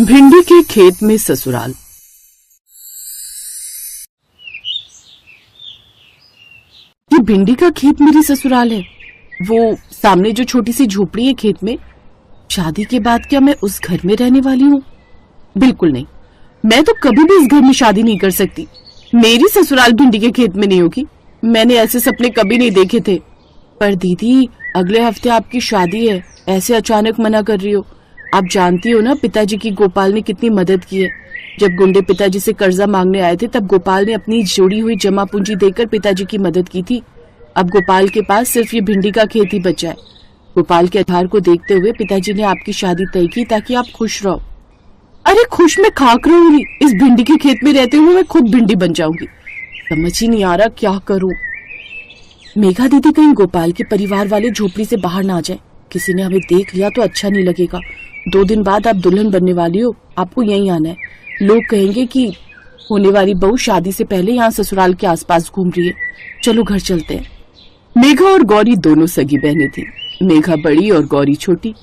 भिंडी के खेत में ससुराल। ये भिंडी का खेत मेरी ससुराल है। वो सामने जो छोटी सी झोपड़ी है खेत में। शादी के बाद क्या मैं उस घर में रहने वाली हूँ? बिल्कुल नहीं, मैं तो कभी भी इस घर में शादी नहीं कर सकती। मेरी ससुराल भिंडी के खेत में नहीं होगी। मैंने ऐसे सपने कभी नहीं देखे थे। पर दीदी, अगले हफ्ते आपकी शादी है, ऐसे अचानक मना कर रही हो? आप जानती हो ना पिताजी की गोपाल ने कितनी मदद की है। जब गुंडे पिताजी से कर्जा मांगने आए थे तब गोपाल ने अपनी जोड़ी हुई जमा पूंजी देकर पिताजी की मदद की थी। अब गोपाल के पास सिर्फ ये भिंडी का खेत ही बचा है। गोपाल के आधार को देखते हुए पिताजी ने आपकी शादी तय की ताकि आप खुश रहो। अरे खुश मैं खाक रहूंगी, इस भिंडी के खेत में रहते हुए मैं खुद भिंडी बन जाऊंगी। समझ ही नहीं आ रहा क्या करूं। मेघा दीदी, कहीं गोपाल के परिवार वाले झोपड़ी से बाहर ना आ जाए। किसी ने हमें देख लिया तो अच्छा नहीं लगेगा। 2 दिन बाद आप दुल्हन बनने वाली हो, आपको यहीं आना है। लोग कहेंगे कि होने वाली बहू शादी से पहले यहाँ ससुराल के आसपास घूम रही है। चलो घर चलते हैं। मेघा और गौरी दोनों सगी बहनें थी। मेघा बड़ी और गौरी छोटी।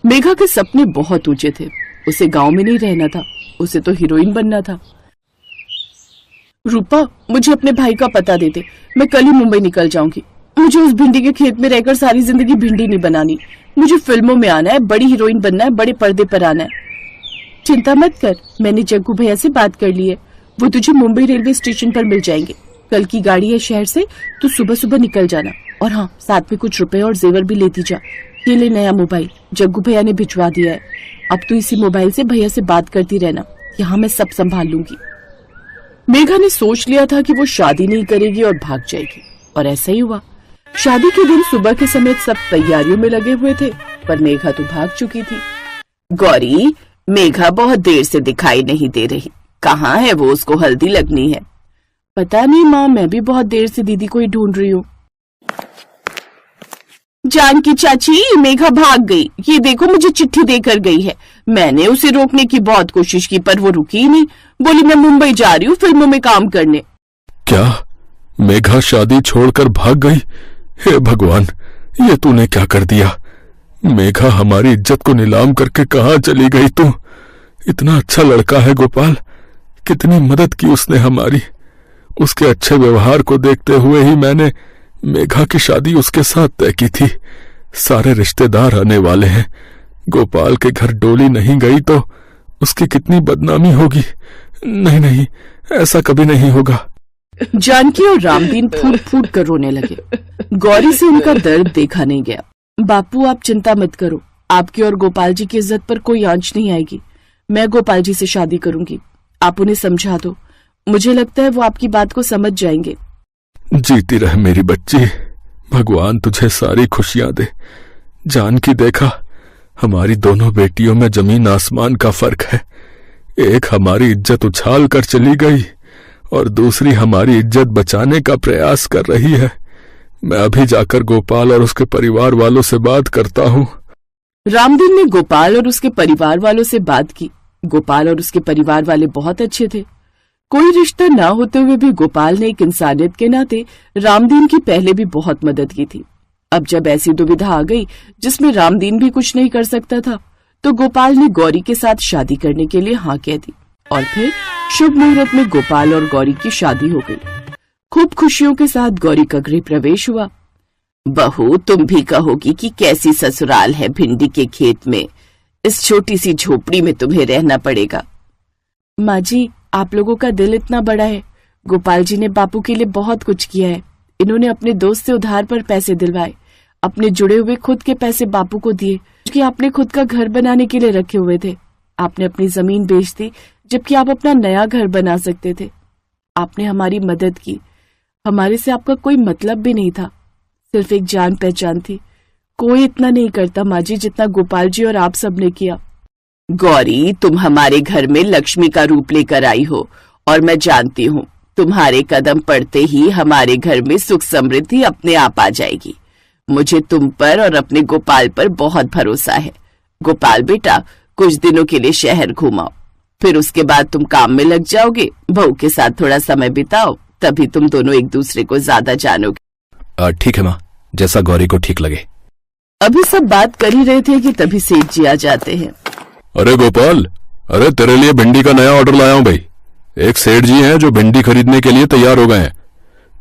मेघा के सपने बहुत ऊंचे थे। उसे गांव में नहीं रहना था, उसे तो हीरोइन बनना था। रूपा, मुझे अपने भाई का पता दे दे, मैं कल ही मुंबई निकल जाऊंगी। मुझे उस भिंडी के खेत में रहकर सारी जिंदगी भिंडी नहीं बनानी। मुझे फिल्मों में आना है, बड़ी हीरोइन बनना है, बड़े पर्दे पर आना है। चिंता मत कर, मैंने जग्गू भैया से बात कर ली है। वो तुझे मुंबई रेलवे स्टेशन पर मिल जाएंगे। कल की गाड़ी है शहर से, तो सुबह सुबह निकल जाना। और हाँ, साथ में कुछ रुपए और जेवर भी लेती जा। ये ले नया मोबाइल, जग्गू भैया ने भिजवा दिया है। अब तो इसी मोबाइल से भैया से बात करती रहना। यहाँ मैं सब संभाल लूंगी। मेघा ने सोच लिया था कि वो शादी नहीं करेगी और भाग जाएगी, और ऐसा ही हुआ। शादी के दिन सुबह के समय सब तैयारियों में लगे हुए थे, पर मेघा तो भाग चुकी थी। गौरी, मेघा बहुत देर से दिखाई नहीं दे रही। कहाँ है वो? उसको हल्दी लगनी है। पता नहीं माँ, मैं भी बहुत देर से दीदी को ही ढूंढ रही हूँ। जानकी चाची, मेघा भाग गई। ये देखो, मुझे चिट्ठी देकर गई है। मैंने उसे रोकने की बहुत कोशिश की पर वो रुकी ही नहीं। बोली मैं मुंबई जा रही हूँ फिल्मों में काम करने। क्या मेघा शादी छोड़कर भाग गई? हे भगवान, ये तूने क्या कर दिया? मेघा हमारी इज्जत को नीलाम करके कहाँ चली गई तू? इतना अच्छा लड़का है गोपाल, कितनी मदद की उसने हमारी। उसके अच्छे व्यवहार को देखते हुए ही मैंने मेघा की शादी उसके साथ तय की थी। सारे रिश्तेदार आने वाले हैं। गोपाल के घर डोली नहीं गई तो उसकी कितनी बदनामी होगी। नहीं नहीं, ऐसा कभी नहीं होगा। जानकी और रामदीन फूट फूट कर रोने लगे। गौरी से उनका दर्द देखा नहीं गया। बापू, आप चिंता मत करो, आपकी और गोपाल जी की इज्जत पर कोई आंच नहीं आएगी। मैं गोपाल जी से शादी करूंगी। आप उन्हें समझा दो, मुझे लगता है वो आपकी बात को समझ जाएंगे। जीती रह मेरी बच्ची, भगवान तुझे सारी खुशियां दे। जानकी, देखा, हमारी दोनों बेटियों में जमीन आसमान का फर्क है। एक हमारी इज्जत उछाल कर चली गई और दूसरी हमारी इज्जत बचाने का प्रयास कर रही है। मैं अभी जाकर गोपाल और उसके परिवार वालों से बात करता हूँ। रामदीन ने गोपाल और उसके परिवार वालों से बात की। गोपाल और उसके परिवार वाले बहुत अच्छे थे। कोई रिश्ता ना होते हुए भी गोपाल ने एक इंसानियत के नाते रामदीन की पहले भी बहुत मदद की थी। अब जब ऐसी दुविधा आ गई जिसमें रामदीन भी कुछ नहीं कर सकता था, तो गोपाल ने गौरी के साथ शादी करने के लिए हाँ कह दी। और फिर शुभ मुहूर्त में गोपाल और गौरी की शादी हो गई। खूब खुशियों के साथ गौरी का गृह प्रवेश हुआ। बहू, तुम भी कहोगी कि कैसी ससुराल है भिंडी के खेत में। इस छोटी सी झोपड़ी में तुम्हें रहना पड़ेगा। माँ जी, आप लोगों का दिल इतना बड़ा है। गोपाल जी ने बापू के लिए बहुत कुछ किया है। इन्होंने अपने दोस्त से उधार पर पैसे दिलवाए, अपने जुड़े हुए खुद के पैसे बापू को दिए, क्योंकि आपने खुद का घर बनाने के लिए रखे हुए थे। आपने अपनी जमीन बेच दी, जबकि आप अपना नया घर बना सकते थे। आपने हमारी मदद की। हमारे से आपका कोई मतलब भी नहीं था, सिर्फ एक जान पहचान थी। कोई इतना नहीं करता माँ जी जितना गोपाल जी और आप सबने किया। गौरी, तुम हमारे घर में लक्ष्मी का रूप लेकर आई हो, और मैं जानती हूँ तुम्हारे कदम पड़ते ही हमारे घर में सुख समृद्धि अपने आप आ जाएगी। मुझे तुम पर और अपने गोपाल पर बहुत भरोसा है। गोपाल बेटा, कुछ दिनों के लिए शहर घुमाओ, फिर उसके बाद तुम काम में लग जाओगे। बहू के साथ थोड़ा समय बिताओ, तभी तुम दोनों एक दूसरे को ज्यादा जानोगे। ठीक है माँ, जैसा गौरी को ठीक लगे। अभी सब बात कर ही रहे थे कि तभी सेठ जी आ जाते हैं। अरे गोपाल, अरे तेरे लिए भिंडी का नया ऑर्डर लाया हूं भाई। एक सेठ जी हैं जो भिंडी खरीदने के लिए तैयार हो गए हैं।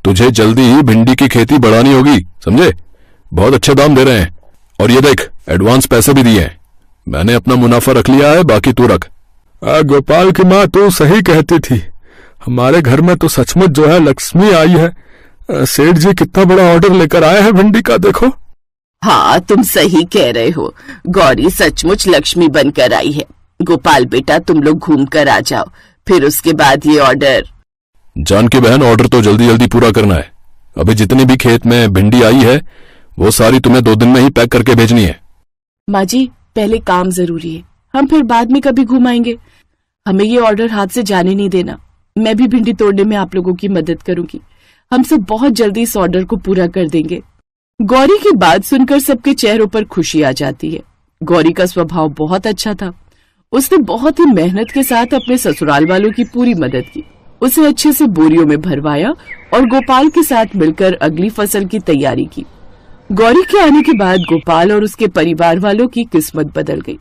तुझे जल्दी ही भिंडी की खेती बढ़ानी होगी, समझे? बहुत अच्छे दाम दे रहे हैं। और ये देख, एडवांस पैसे भी दिए हैं। मैंने अपना मुनाफा रख लिया है, बाकी तू रख। गोपाल की माँ तू सही कहती थी। हमारे घर में तो सचमुच जो है लक्ष्मी आई है। सेठ जी कितना बड़ा ऑर्डर लेकर आए हैं भिंडी का, देखो। हाँ, तुम सही कह रहे हो। गौरी सचमुच लक्ष्मी बनकर आई है। गोपाल बेटा, तुम लोग घूम कर आ जाओ, फिर उसके बाद ये ऑर्डर। जानकी बहन, ऑर्डर तो जल्दी जल्दी पूरा करना है। अभी जितनी भी खेत में भिंडी आई है वो सारी तुम्हें 2 दिन में ही पैक करके भेजनी है। माँ जी, पहले काम जरूरी है, हम फिर बाद में कभी घुमाएंगे। हमें ये ऑर्डर हाथ से जाने नहीं देना। मैं भी भिंडी तोड़ने में आप लोगों की मदद करूंगी। हम सब बहुत जल्दी इस ऑर्डर को पूरा कर देंगे। गौरी की बात सुनकर सबके चेहरों पर खुशी आ जाती है। गौरी का स्वभाव बहुत अच्छा था। उसने बहुत ही मेहनत के साथ अपने ससुराल वालों की पूरी मदद की। उसे अच्छे से बोरियों में भरवाया और गोपाल के साथ मिलकर अगली फसल की तैयारी की। गौरी के आने के बाद गोपाल और उसके परिवार वालों की किस्मत बदल गई।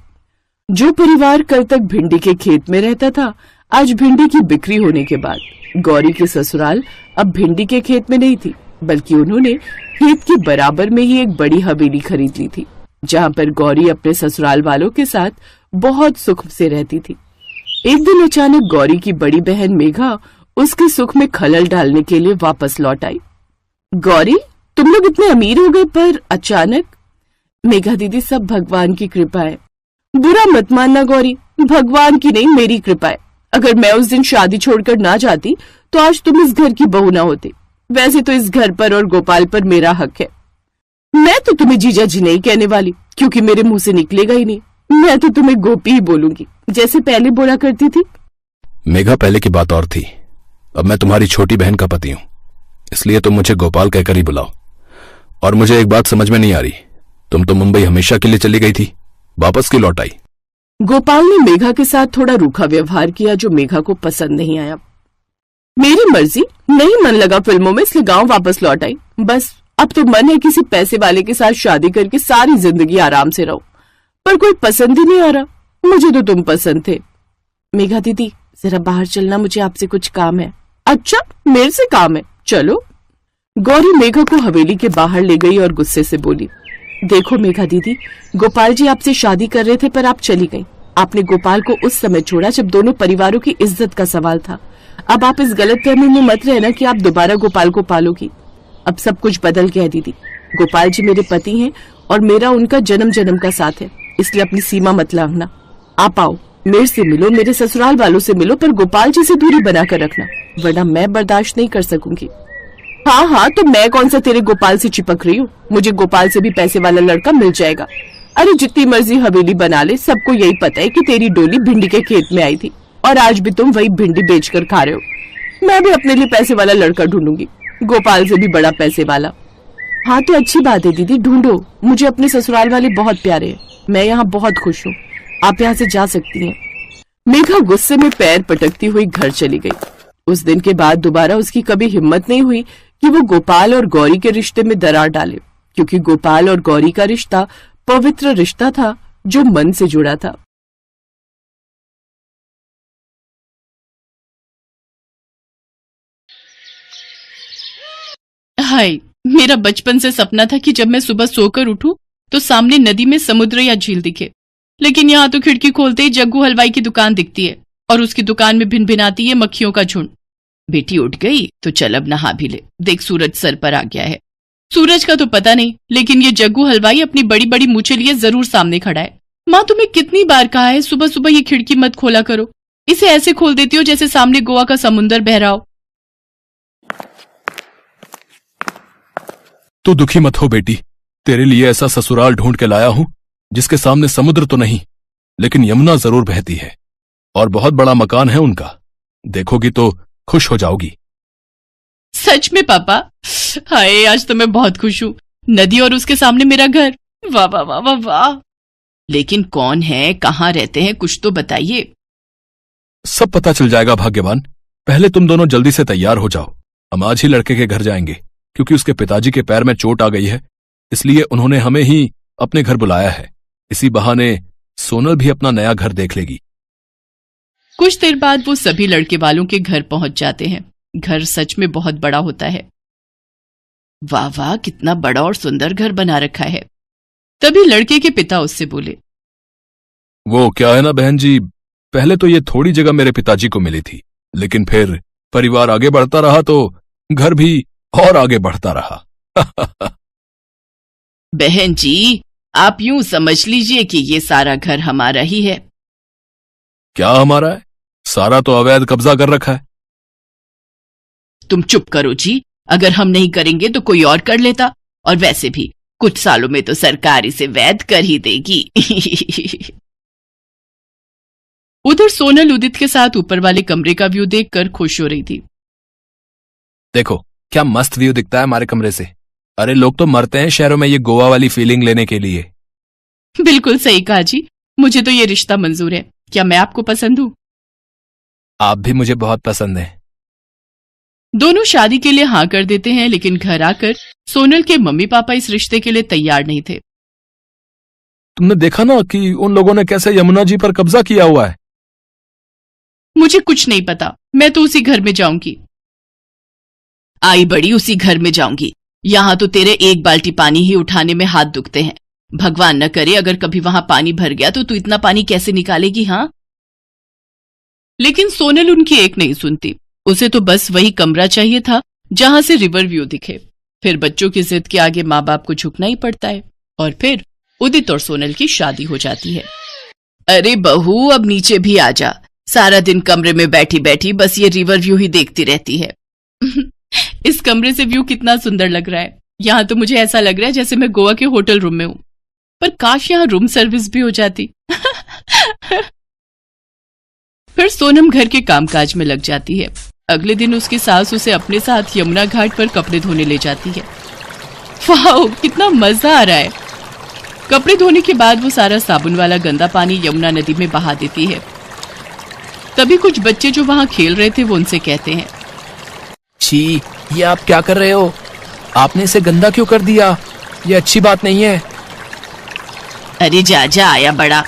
जो परिवार कल तक भिंडी के खेत में रहता था, आज भिंडी की बिक्री होने के बाद गौरी की ससुराल अब भिंडी के खेत में नहीं थी, बल्कि उन्होंने खेत के बराबर में ही एक बड़ी हवेली खरीद ली थी, जहाँ पर गौरी अपने ससुराल वालों के साथ बहुत सुख से रहती थी। एक दिन अचानक गौरी की बड़ी बहन मेघा उसके सुख में खलल डालने के लिए वापस लौट आई। गौरी, तुम लोग इतने अमीर हो गए, पर अचानक? मेघा दीदी, सब भगवान की कृपा है। बुरा मत मानना गौरी, भगवान की नहीं, मेरी कृपा है। अगर मैं उस दिन शादी छोड़कर ना जाती तो आज तुम इस घर की बहू ना होती। वैसे तो इस घर पर और गोपाल पर मेरा हक है। मैं तो तुम्हें जीजा जी नहीं कहने वाली, क्योंकि मेरे मुंह से निकलेगा ही नहीं। मैं तो तुम्हें गोपी ही बोलूंगी, जैसे पहले बोला करती थी। मेघा, पहले की बात और थी। अब मैं तुम्हारी छोटी बहन का पति हूं, इसलिए तुम मुझे गोपाल कहकर ही बुलाओ। और मुझे एक बात समझ में नहीं आ रही, तुम तो मुंबई हमेशा के लिए चली गई थी, वापस क्यों लौट आई? गोपाल ने मेघा के साथ थोड़ा रूखा व्यवहार किया, जो मेघा को पसंद नहीं आया। मेरी मर्जी, नहीं मन लगा फिल्मों में, इसलिए गांव वापस लौट आई। बस अब तो मन है किसी पैसे वाले के साथ शादी करके सारी जिंदगी आराम से रहो, पर कोई पसंद ही नहीं आ रहा। मुझे तो तुम पसंद थे। मेघा दीदी, जरा बाहर चलना, मुझे आपसे कुछ काम है। अच्छा, मेरे से काम है, चलो। गौरी मेघा को हवेली के बाहर ले गई और गुस्से से बोली, देखो मेघा दीदी, गोपाल जी आपसे शादी कर रहे थे, पर आप चली गई। आपने गोपाल को उस समय छोड़ा जब दोनों परिवारों की इज्जत का सवाल था। अब आप इस गलतफहमी में मत रहना कि आप दोबारा गोपाल को पालोगी। अब सब कुछ बदल गया है दीदी। गोपाल जी मेरे पति हैं और मेरा उनका जन्म जन्म का साथ है, इसलिए अपनी सीमा मत लांघना। आप आओ, मेरे से मिलो, मेरे ससुराल वालों से मिलो, पर गोपाल जी से दूरी बनाकर रखना, वरना मैं बर्दाश्त नहीं कर सकूंगी। हाँ हाँ, तो मैं कौन सा तेरे गोपाल से चिपक रही हूँ? मुझे गोपाल से भी पैसे वाला लड़का मिल जाएगा। अरे जितनी मर्जी हवेली बना ले, सबको यही पता है कि तेरी डोली भिंडी के खेत में आई थी और आज भी तुम वही भिंडी बेचकर खा रहे हो। मैं भी अपने लिए पैसे वाला लड़का ढूंढूंगी, गोपाल से भी बड़ा पैसे वाला। हाँ तो अच्छी बात है दीदी, ढूंढो। मुझे अपने ससुराल वाले बहुत प्यारे हैं, मैं यहाँ बहुत खुश हूँ। आप यहाँ से जा सकती हैं। मेघा गुस्से में पैर पटकती हुई घर चली गई। उस दिन के बाद दोबारा उसकी कभी हिम्मत नहीं हुई कि वो गोपाल और गौरी के रिश्ते में दरार डाले, क्योंकि गोपाल और गौरी का रिश्ता पवित्र रिश्ता था जो मन से जुड़ा था। हाय, मेरा बचपन से सपना था कि जब मैं सुबह सोकर उठूं तो सामने नदी में समुद्र या झील दिखे, लेकिन यहाँ तो खिड़की खोलते ही जग्गू हलवाई की दुकान दिखती है और उसकी दुकान में भिन भिनाती है मक्खियों का झुंड। बेटी उठ गई तो चल अब नहा भी ले, देख सूरज सर पर आ गया है। सूरज का तो पता नहीं, लेकिन ये जग्गू हलवाई अपनी बड़ी बड़ी मूछें लिए जरूर सामने खड़ा है। माँ, तुम्हें कितनी बार कहा है सुबह सुबह ये खिड़की मत खोला करो, इसे ऐसे खोल देती हो जैसे सामने गोवा का समुंदर बह रहा हो। तू दुखी मत हो बेटी, तेरे लिए ऐसा ससुराल ढूंढ के लाया हूं जिसके सामने समुद्र तो नहीं, लेकिन यमुना जरूर बहती है और बहुत बड़ा मकान है उनका। देखोगी तो खुश हो जाओगी। सच में पापा? हाय, आज तो मैं बहुत खुश हूँ। नदी और उसके सामने मेरा घर, वाह वाह वाह वाह वाह। लेकिन कौन है, कहाँ रहते हैं, कुछ तो बताइए। सब पता चल जाएगा भाग्यवान। पहले तुम दोनों जल्दी से तैयार हो जाओ, हम आज ही लड़के के घर जाएंगे, क्योंकि उसके पिताजी के पैर में चोट आ गई है, इसलिए उन्होंने हमें ही अपने घर बुलाया है। इसी बहाने सोनल भी अपना नया घर देख लेगी। कुछ देर बाद वो सभी लड़के वालों के घर पहुंच जाते हैं। घर सच में बहुत बड़ा होता है। वाह वाह, कितना बड़ा और सुंदर घर बना रखा है। तभी लड़के के पिता उससे बोले, वो क्या है ना बहन जी, पहले तो ये थोड़ी जगह मेरे पिताजी को मिली थी, लेकिन फिर परिवार आगे बढ़ता रहा तो घर भी और आगे बढ़ता रहा। बहन जी, आप यूं समझ लीजिए कि ये सारा घर हमारा ही है। क्या हमारा है? सारा तो अवैध कब्जा कर रखा है। तुम चुप करो जी, अगर हम नहीं करेंगे तो कोई और कर लेता, और वैसे भी कुछ सालों में तो सरकार इसे वैध कर ही देगी। उधर सोनल उदित के साथ ऊपर वाले कमरे का व्यू देखकर खुश हो रही थी। देखो क्या मस्त व्यू दिखता है हमारे कमरे से। अरे लोग तो मरते हैं शहरों में ये गोवा वाली फीलिंग लेने के लिए। बिल्कुल सही कहा जी, मुझे तो ये रिश्ता मंजूर है। क्या मैं आपको पसंद हूं? आप भी मुझे बहुत पसंद हैं। दोनों शादी के लिए हाँ कर देते हैं, लेकिन घर आकर सोनल के मम्मी पापा इस रिश्ते के लिए तैयार नहीं थे। तुमने देखा ना कि उन लोगों ने कैसे यमुना जी पर कब्जा किया हुआ है। मुझे कुछ नहीं पता, मैं तो उसी घर में जाऊंगी। आई बड़ी, उसी घर में जाऊंगी। यहाँ तो तेरे एक बाल्टी पानी ही उठाने में हाथ दुखते हैं। भगवान न करे अगर कभी वहां पानी भर गया तो तू इतना पानी कैसे निकालेगी? हाँ, लेकिन सोनल उनकी एक नहीं सुनती। उसे तो बस वही कमरा चाहिए था जहां से रिवर व्यू दिखे। फिर बच्चों की जिद के आगे माँ बाप को झुकना ही पड़ता है। और फिर उदित और सोनल की शादी हो जाती है। अरे बहू, अब नीचे भी आ जा। सारा दिन कमरे में बैठी बैठी बस ये रिवर व्यू ही देखती रहती है। इस कमरे से व्यू कितना सुंदर लग रहा है। यहाँ तो मुझे ऐसा लग रहा है जैसे मैं गोवा के होटल रूम में हूँ। पर काश यहाँ रूम सर्विस भी हो जाती। फिर सोनम घर के कामकाज में लग जाती है। अगले दिन उसकी सास उसे अपने साथ यमुना घाट पर कपड़े धोने ले जाती है। वाह, कितना मजा आ रहा है। कपड़े धोने के बाद वो सारा साबुन वाला गंदा पानी यमुना नदी में बहा देती है। तभी कुछ बच्चे जो वहां खेल रहे थे वो उनसे कहते हैं, छी, ये आप क्या कर रहे हो? आपने इसे गंदा क्यों कर दिया? ये अच्छी बात नहीं है। अरे जा जा आया बड़ा।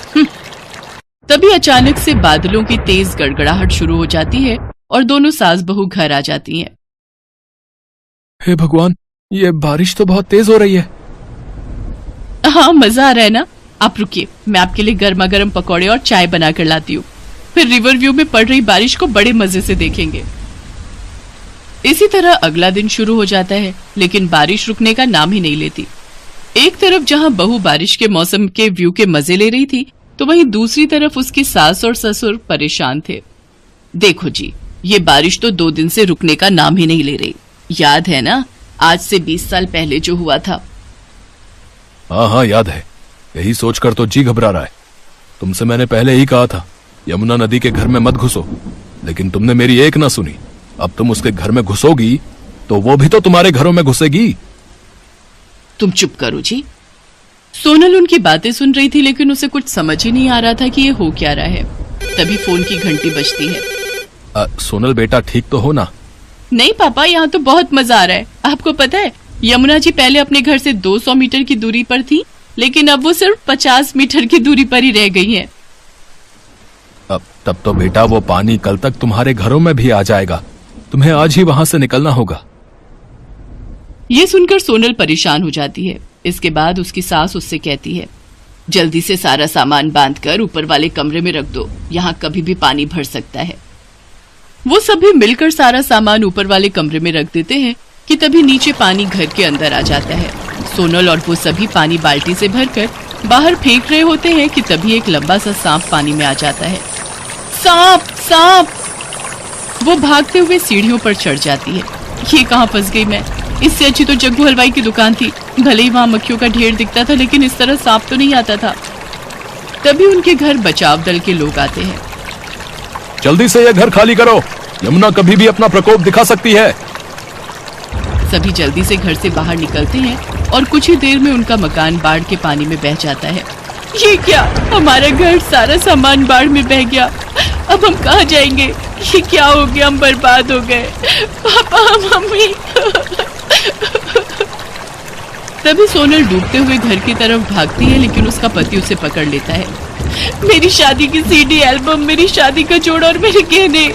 तभी अचानक से बादलों की तेज गड़गड़ाहट शुरू हो जाती है और दोनों सास बहू घर आ जाती हैं। हे भगवान, ये बारिश तो बहुत तेज हो रही है। हाँ, मजा आ रहा है ना? आप रुकिए, मैं आपके लिए गर्मा गर्म पकौड़े और चाय बना कर लाती हूँ। फिर रिवर व्यू में पड़ रही बारिश को बड़े मजे से देखेंगे। इसी तरह अगला दिन शुरू हो जाता है, लेकिन बारिश रुकने का नाम ही नहीं लेती। एक तरफ जहां बहू बारिश के मौसम के व्यू के मजे ले रही थी, तो वहीं दूसरी तरफ उसकी सास और ससुर परेशान थे। देखो जी, ये बारिश तो 2 दिन से रुकने का नाम ही नहीं ले रही। याद है ना, आज से 20 साल पहले जो हुआ था? हाँ हाँ याद है। यही सोचकर तो जी घबरा रहा है। तुमसे मैंने पहले ही कहा था यमुना नदी के घर में मत घुसो, लेकिन तुमने मेरी एक ना सुनी। अब तुम उसके घर में घुसोगी तो वो भी तो तुम्हारे घरों में घुसेगी। तुम चुप करो जी। सोनल उनकी बातें सुन रही थी, लेकिन उसे कुछ समझ ही नहीं आ रहा था कि ये हो क्या रहा है। तभी फोन की घंटी बजती है। सोनल बेटा, ठीक तो हो ना? नहीं पापा, यहाँ तो बहुत मजा आ रहा है। आपको पता है, यमुना जी पहले अपने घर से 200 मीटर की दूरी पर थी, लेकिन अब वो सिर्फ 50 मीटर की दूरी पर ही रह गई है। तब तो बेटा वो पानी कल तक तुम्हारे घरों में भी आ जाएगा। तुम्हें आज ही वहां से निकलना होगा। ये सुनकर सोनल परेशान हो जाती है। इसके बाद उसकी सास उससे कहती है, जल्दी से सारा सामान बांधकर ऊपर वाले कमरे में रख दो, यहाँ कभी भी पानी भर सकता है। वो सभी मिलकर सारा सामान ऊपर वाले कमरे में रख देते हैं कि तभी नीचे पानी घर के अंदर आ जाता है। सोनल और वो सभी पानी बाल्टी से भरकर बाहर फेंक रहे होते हैं कि तभी एक लंबा सा सांप पानी में आ जाता है। सांप, सांप! वो भागते हुए सीढ़ियों पर चढ़ जाती है। ये कहाँ फंस गई मैं? इससे अच्छी तो जग्गू हलवाई की दुकान थी। भले ही वहां मक्खियों का ढेर दिखता था, लेकिन इस तरह सांप तो नहीं आता था। तभी उनके घर बचाव दल के लोग आते हैं। जल्दी से यह घर खाली करो, यमुना कभी भी अपना प्रकोप दिखा सकती है। सभी जल्दी से घर से बाहर निकलते हैं और कुछ ही देर में उनका मकान बाढ़ के पानी में बह जाता है। ये क्या, हमारा घर सारा सामान बाढ़ में बह गया। अब हम कहाँ जाएंगे? ये क्या हो गया? हम बर्बाद हो गए। पापा, मम्मी। तभी सोनल डूबते हुए घर की तरफ भागती है, लेकिन उसका पति उसे पकड़ लेता है। मेरी शादी की सीडी, एल्बम, मेरी शादी का जोड़ा और मेरे गहने।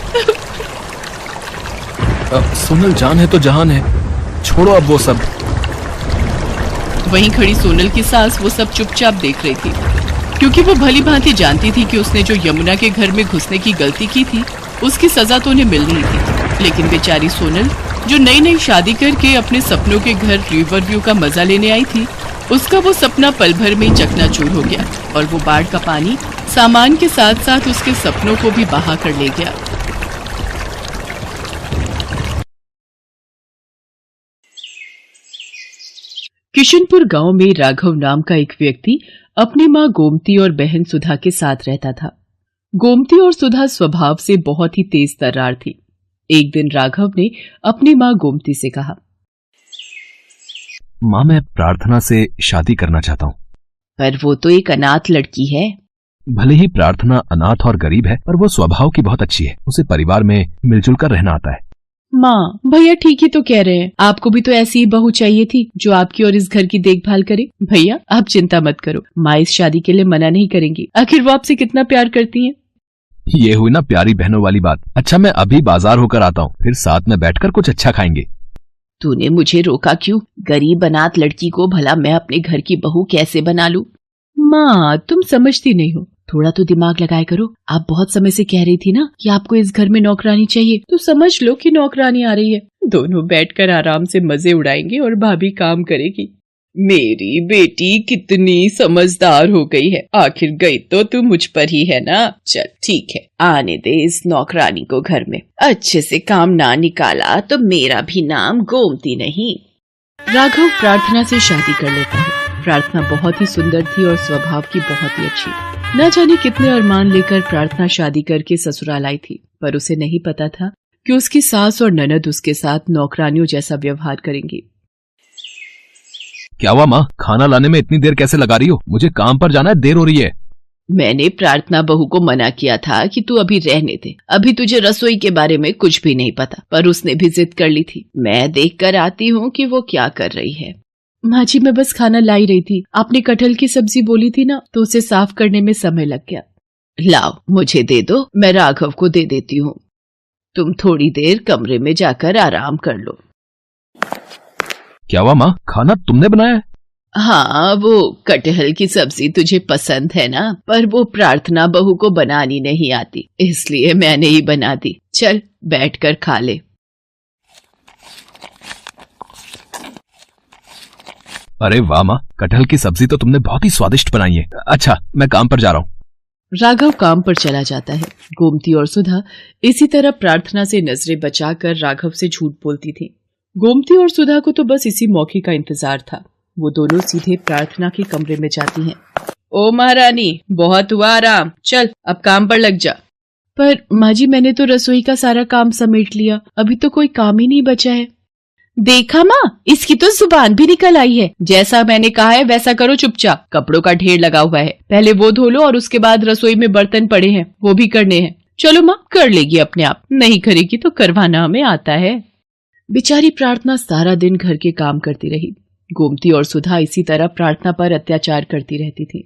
सोनल, जान है तो जहान है, छोड़ो अब वो सब। वहीं खड़ी सोनल की सास वो सब चुपचाप देख रही थी, क्योंकि वो भली भांति जानती थी कि उसने जो यमुना के घर में घुसने की गलती की थी उसकी सजा तो उन्हें मिल रही थी। लेकिन बेचारी सोनल, जो नई नई शादी करके अपने सपनों के घर रिवर व्यू का मजा लेने आई थी, उसका वो सपना पल भर में चकनाचूर हो गया और वो बाढ़ का पानी सामान के साथ साथ उसके सपनों को भी बहा कर ले गया। किशनपुर गांव में राघव नाम का एक व्यक्ति अपनी मां गोमती और बहन सुधा के साथ रहता था। गोमती और सुधा स्वभाव से बहुत ही तेज तर्रार थी। एक दिन राघव ने अपनी मां गोमती से कहा, माँ, मैं प्रार्थना से शादी करना चाहता हूँ। पर वो तो एक अनाथ लड़की है। भले ही प्रार्थना अनाथ और गरीब है, पर वो स्वभाव की बहुत अच्छी है। उसे परिवार में मिलजुल कर रहना आता है। माँ, भैया ठीक ही तो कह रहे हैं। आपको भी तो ऐसी ही बहू चाहिए थी जो आपकी और इस घर की देखभाल करे। भैया आप चिंता मत करो, माँ इस शादी के लिए मना नहीं करेंगी। आखिर वो आपसे कितना प्यार करती हैं। ये हुई ना प्यारी बहनों वाली बात। अच्छा, मैं अभी बाजार होकर आता हूँ, फिर साथ में बैठकर कुछ अच्छा खाएंगे। तूने मुझे रोका क्यों? गरीब अनाथ लड़की को भला मैं अपने घर की बहू कैसे बना लूं? माँ, तुम समझती नहीं हो, थोड़ा तो दिमाग लगाया करो। आप बहुत समय से कह रही थी ना कि आपको इस घर में नौकरानी चाहिए, तो समझ लो कि नौकरानी आ रही है। दोनों बैठकर आराम से मजे उड़ाएंगे और भाभी काम करेगी। मेरी बेटी कितनी समझदार हो गई है। आखिर गई तो तू मुझ पर ही है ना। चल ठीक है, आने दे इस नौकरानी को घर में। अच्छे से काम ना निकाला तो मेरा भी नाम गोमती नहीं। राघव प्रार्थना से शादी कर लेता है। प्रार्थना बहुत ही सुंदर थी और स्वभाव की बहुत ही अच्छी। न जाने कितने अरमान लेकर प्रार्थना शादी करके ससुराल आई थी, पर उसे नहीं पता था कि उसकी सास और ननद उसके साथ नौकरानियों जैसा व्यवहार करेंगी। क्या हुआ माँ, खाना लाने में इतनी देर कैसे लगा रही हो? मुझे काम पर जाना है, देर हो रही है। मैंने प्रार्थना बहू को मना किया था कि तू अभी रहने दे, अभी तुझे रसोई के बारे में कुछ भी नहीं पता, पर उसने भी जिद कर ली थी। मैं देख कर आती हूँ कि वो क्या कर रही है। माँ जी, मैं बस खाना लाई रही थी। आपने कटहल की सब्जी बोली थी ना, तो उसे साफ करने में समय लग गया। लाओ मुझे दे दो, मैं राघव को दे देती हूँ। तुम थोड़ी देर कमरे में जाकर आराम कर लो। क्या हुआ माँ, खाना तुमने बनाया है? हाँ, वो कटहल की सब्जी तुझे पसंद है ना, पर वो प्रार्थना बहू को बनानी नहीं आती, इसलिए मैंने ही बना दी। चल बैठकर खा ले। अरे वाह माँ, कटहल की सब्जी तो तुमने बहुत ही स्वादिष्ट बनाई है। अच्छा, मैं काम पर जा रहा हूँ। राघव काम पर चला जाता है। गोमती और सुधा इसी तरह प्रार्थना से नजरें बचाकर राघव से झूठ बोलती थी। गोमती और सुधा को तो बस इसी मौके का इंतजार था। वो दोनों सीधे प्रार्थना के कमरे में जाती हैं। ओ महारानी, बहुत हुआ आराम, चल अब काम पर लग जा। पर माँ जी, मैंने तो रसोई का सारा काम समेट लिया, अभी तो कोई काम ही नहीं बचा है। देखा माँ, इसकी तो जुबान भी निकल आई है। जैसा मैंने कहा है वैसा करो चुपचाप। कपड़ों का ढेर लगा हुआ है, पहले वो धो लो और उसके बाद रसोई में बर्तन पड़े हैं, वो भी करने हैं। चलो माँ, कर लेगी अपने आप, नहीं करेगी तो करवाना हमें आता है। बेचारी प्रार्थना सारा दिन घर के काम करती रही। गोमती और सुधा इसी तरह प्रार्थना पर अत्याचार करती रहती थी,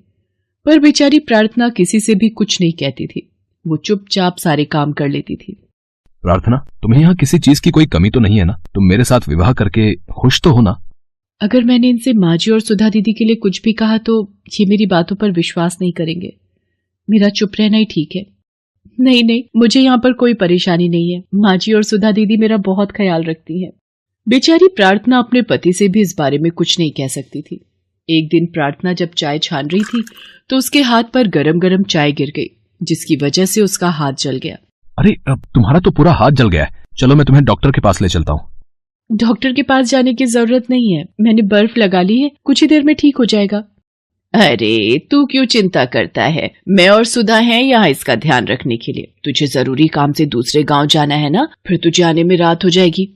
पर बेचारी प्रार्थना किसी से भी कुछ नहीं कहती थी। वो चुपचाप सारे काम कर लेती थी। प्रार्थना, तुम्हें यहाँ किसी चीज की कोई कमी तो नहीं है ना? तुम मेरे साथ विवाह करके खुश तो हो ना? अगर मैंने इनसे माँ जी और सुधा दीदी के लिए कुछ भी कहा तो ये मेरी बातों पर विश्वास नहीं करेंगे। मेरा चुप रहना ही ठीक है। नहीं नहीं, मुझे यहाँ पर कोई परेशानी नहीं है। माँ जी और सुधा दीदी मेरा बहुत ख्याल रखती हैं। बेचारी प्रार्थना अपने पति से भी इस बारे में कुछ नहीं कह सकती थी। एक दिन प्रार्थना जब चाय छान रही थी तो उसके हाथ पर गरम गरम चाय गिर गई, जिसकी वजह से उसका हाथ जल गया। अरे, अब तुम्हारा तो पूरा हाथ जल गया है। चलो मैं तुम्हें डॉक्टर के पास ले चलता हूँ। डॉक्टर के पास जाने की जरूरत नहीं है, मैंने बर्फ लगा ली है, कुछ ही देर में ठीक हो जाएगा। अरे तू क्यों चिंता करता है, मैं और सुधा हैं यहाँ इसका ध्यान रखने के लिए। तुझे जरूरी काम से दूसरे गांव जाना है ना, फिर तुझे आने में रात हो जाएगी।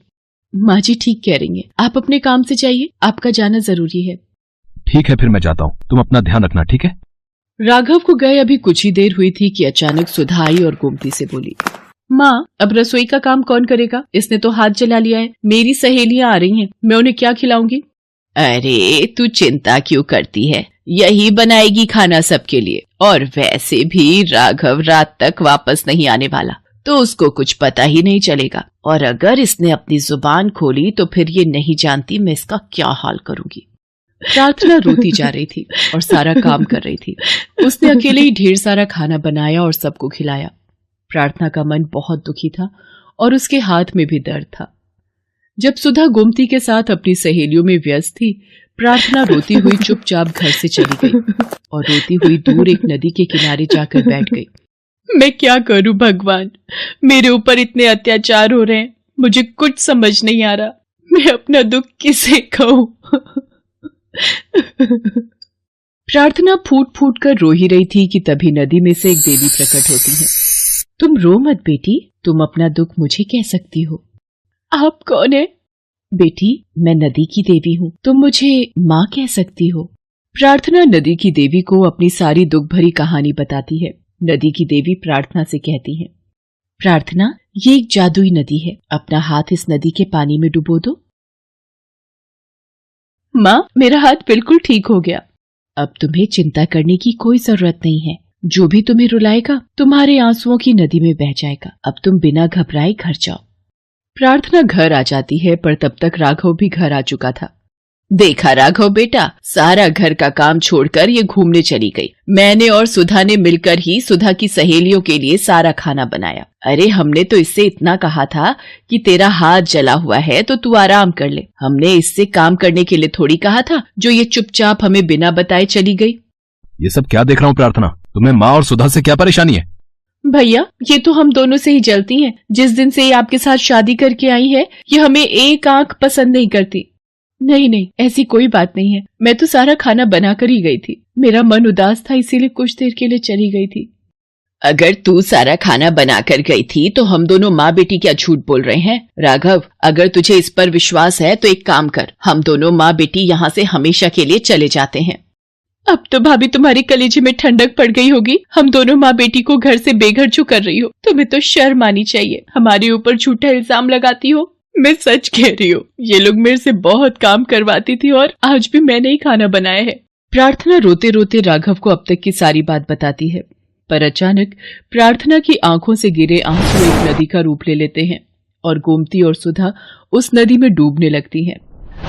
माँ जी ठीक कह रही हैं, आप अपने काम से जाइए, आपका जाना जरूरी है। ठीक है, फिर मैं जाता हूँ, तुम अपना ध्यान रखना, ठीक है? राघव को गए अभी कुछ ही देर हुई थी कि अचानक सुधा आई और गोमती से बोली, माँ अब रसोई का काम कौन करेगा? इसने तो हाथ जला लिया है। मेरी सहेलियां आ रही हैं, मैं उन्हें क्या खिलाऊंगी? अरे तू चिंता क्यों करती है, यही बनाएगी खाना सबके लिए। और वैसे भी राघव रात तक वापस नहीं आने वाला, तो उसको कुछ पता ही नहीं चलेगा। और अगर इसने अपनी जुबान खोली तो फिर ये नहीं जानती मैं इसका क्या हाल करूंगी। प्रार्थना रोती जा रही थी और सारा काम कर रही थी। उसने अकेले ही ढेर सारा खाना बनाया और सबको खिलाया। प्रार्थना का मन बहुत दुखी था और उसके हाथ में भी दर्द था। जब सुधा गोमती के साथ अपनी सहेलियों में व्यस्त थी, प्रार्थना रोती हुई चुपचाप घर से चली गई और रोती हुई दूर एक नदी के किनारे जाकर बैठ गई। मैं क्या करूं भगवान, मेरे ऊपर इतने अत्याचार हो रहे हैं, मुझे कुछ समझ नहीं आ रहा। मैं अपना दुख किसे कहूं। प्रार्थना फूट फूट कर रो ही रही थी कि तभी नदी में से एक देवी प्रकट होती है। तुम रो मत बेटी, तुम अपना दुख मुझे कह सकती हो। आप कौन है? बेटी, मैं नदी की देवी हूँ, तुम मुझे माँ कह सकती हो। प्रार्थना नदी की देवी को अपनी सारी दुख भरी कहानी बताती है। नदी की देवी प्रार्थना से कहती है, प्रार्थना, ये एक जादुई नदी है, अपना हाथ इस नदी के पानी में डुबो दो। माँ, मेरा हाथ बिल्कुल ठीक हो गया। अब तुम्हें चिंता करने की कोई जरूरत नहीं है। जो भी तुम्हें रुलाएगा तुम्हारे आंसुओं की नदी में बह जाएगा। अब तुम बिना घबराए घर जाओ। प्रार्थना घर आ जाती है, पर तब तक राघव भी घर आ चुका था। देखा राघव बेटा, सारा घर का काम छोड़कर ये घूमने चली गई। मैंने और सुधा ने मिलकर ही सुधा की सहेलियों के लिए सारा खाना बनाया। अरे हमने तो इससे इतना कहा था कि तेरा हाथ जला हुआ है तो तू आराम कर ले। हमने इससे काम करने के लिए थोड़ी कहा था जो ये चुपचाप हमें बिना बताए चली गई। ये सब क्या देख रहा हूँ प्रार्थना, तुम्हें माँ और सुधा से क्या परेशानी है? भैया, ये तो हम दोनों से ही जलती हैं। जिस दिन से ये आपके साथ शादी करके आई है, ये हमें एक आंख पसंद नहीं करती। नहीं नहीं, ऐसी कोई बात नहीं है। मैं तो सारा खाना बना कर ही गई थी। मेरा मन उदास था, इसीलिए कुछ देर के लिए चली गई थी। अगर तू सारा खाना बना कर गई थी तो हम दोनों माँ बेटी क्या झूठ बोल रहे हैं? राघव, अगर तुझे इस पर विश्वास है तो एक काम कर, हम दोनों माँ बेटी यहाँ से हमेशा के लिए चले जाते हैं। अब तो भाभी तुम्हारी कलेजे में ठंडक पड़ गई होगी। हम दोनों माँ बेटी को घर से बेघर क्यों कर रही हो? तुम्हें तो शर्म आनी चाहिए, हमारे ऊपर झूठा इल्जाम लगाती हो। मैं सच कह रही हूँ, ये लोग मेरे से बहुत काम करवाती थी और आज भी मैंने ही खाना बनाया है। प्रार्थना रोते रोते राघव को अब तक की सारी बात बताती है, पर अचानक प्रार्थना की आंखों से गिरे आंसू एक नदी का रूप ले लेते हैं और गोमती और सुधा उस नदी में डूबने लगती हैं।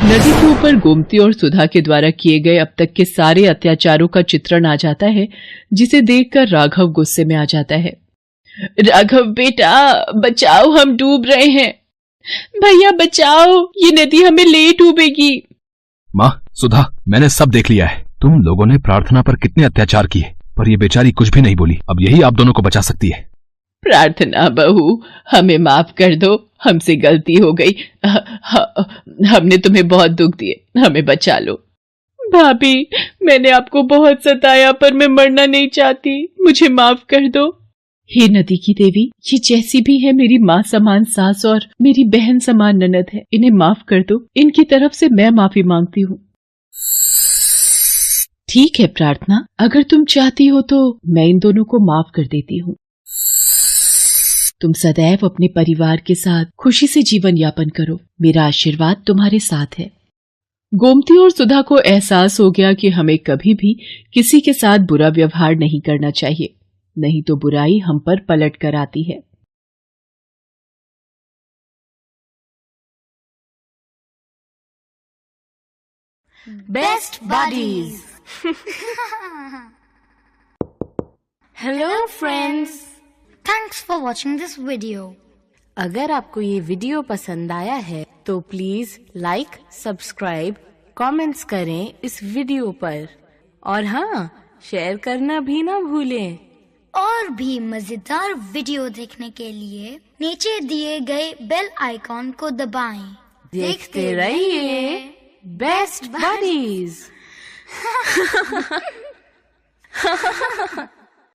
नदी के ऊपर गोमती और सुधा के द्वारा किए गए अब तक के सारे अत्याचारों का चित्रण आ जाता है, जिसे देखकर राघव गुस्से में आ जाता है। राघव बेटा, बचाओ, हम डूब रहे हैं। भैया बचाओ, ये नदी हमें ले डूबेगी। माँ, सुधा, मैंने सब देख लिया है। तुम लोगों ने प्रार्थना पर कितने अत्याचार किए, पर ये बेचारी कुछ भी नहीं बोली। अब यही आप दोनों को बचा सकती है। प्रार्थना बहू, हमें माफ कर दो, हमसे गलती हो गई। हमने तुम्हें बहुत दुख दिए, हमें बचा लो। भाभी, मैंने आपको बहुत सताया, पर मैं मरना नहीं चाहती, मुझे माफ कर दो। हे नदी की देवी, ये जैसी भी है मेरी माँ समान सास और मेरी बहन समान ननद है, इन्हें माफ कर दो। इनकी तरफ से मैं माफी मांगती हूँ। ठीक है प्रार्थना, अगर तुम चाहती हो तो मैं इन दोनों को माफ कर देती हूँ। तुम सदैव अपने परिवार के साथ खुशी से जीवन यापन करो, मेरा आशीर्वाद तुम्हारे साथ है। गोमती और सुधा को एहसास हो गया कि हमें कभी भी किसी के साथ बुरा व्यवहार नहीं करना चाहिए, नहीं तो बुराई हम पर पलट कर आती है। Best buddies. Hello friends. Thanks for watching this video. अगर आपको ये वीडियो पसंद आया है तो प्लीज लाइक, सब्सक्राइब, कमेंट्स करें इस वीडियो पर और हाँ, शेयर करना भी ना भूलें। और भी मजेदार वीडियो देखने के लिए नीचे दिए गए बेल आइकॉन को दबाएं। देखते रहिए बेस्ट बडीज।